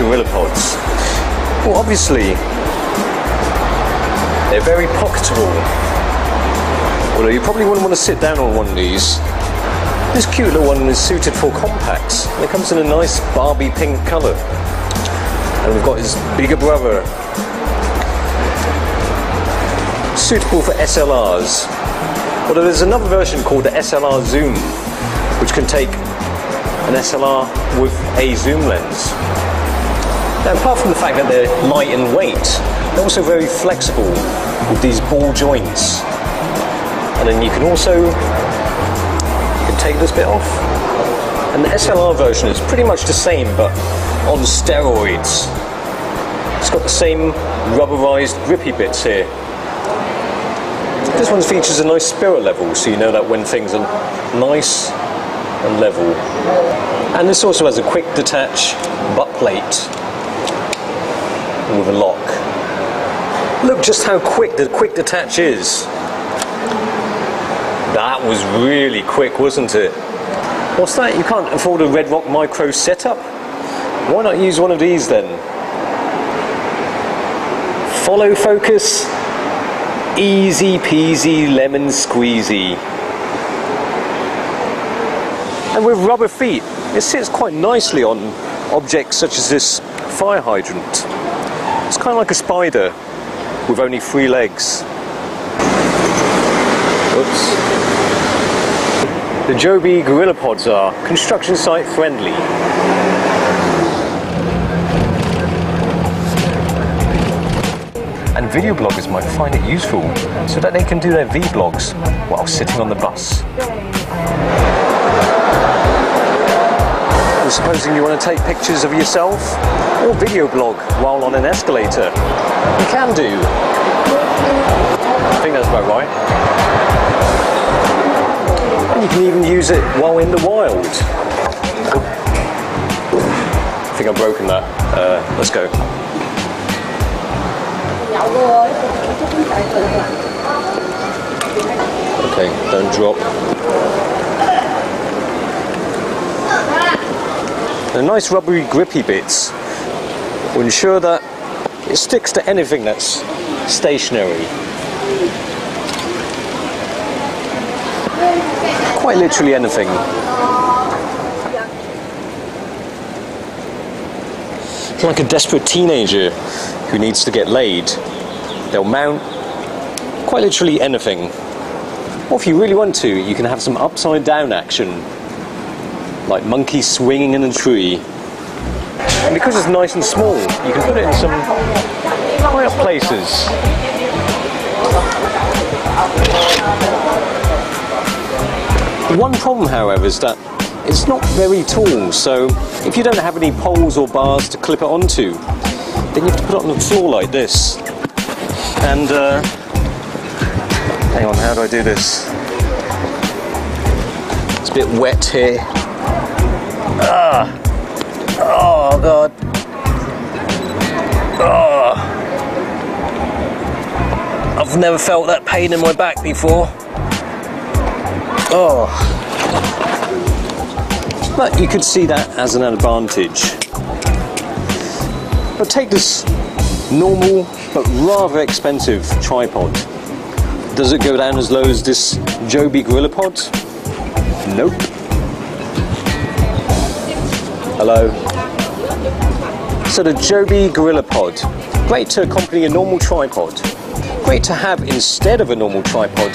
GorillaPods? Well, obviously, they're very pocketable. Although you probably wouldn't want to sit down on one of these. This cute little one is suited for compacts. And it comes in a nice Barbie pink colour. And we've got his bigger brother. Suitable for SLRs. Although there's another version called the SLR Zoom, which can take an SLR with a zoom lens. Now, apart from the fact that they're light in weight, they're also very flexible with these ball joints. And then you can also take this bit off. And the SLR version is pretty much the same, but on steroids. It's got the same rubberized grippy bits here. This one features a nice spirit level, so you know that when things are nice and level. And this also has a quick detach butt plate with a lock. Look just how quick the quick detach is. That was really quick, wasn't it? What's that? You can't afford a Red Rock Micro setup? Why not use one of these then? Follow focus, easy peasy lemon squeezy. And with rubber feet, it sits quite nicely on objects such as this fire hydrant. It's kind of like a spider with only 3 legs. Oops. The Joby GorillaPods are construction site friendly. And video bloggers might find it useful so that they can do their vlogs while sitting on the bus. And supposing you want to take pictures of yourself or video blog while on an escalator, you can do. I think that's about right. And you can even use it while in the wild. I think I've broken that. Let's go. Okay, don't drop. The nice rubbery grippy bits will ensure that it sticks to anything that's stationary. Quite literally anything. Like a desperate teenager who needs to get laid, they'll mount quite literally anything. Or if you really want to, you can have some upside down action, like monkeys swinging in a tree. And because it's nice and small, you can put it in some high up places. One problem, however, is that it's not very tall, so if you don't have any poles or bars to clip it onto, then you have to put it on the floor like this. And, hang on, how do I do this? It's a bit wet here. Oh, God. I've never felt that pain in my back before. Oh. But you could see that as an advantage. But take this normal but rather expensive tripod. Does it go down as low as this Joby GorillaPod? Nope. Hello. So the Joby GorillaPod, great to accompany a normal tripod. Great to have instead of a normal tripod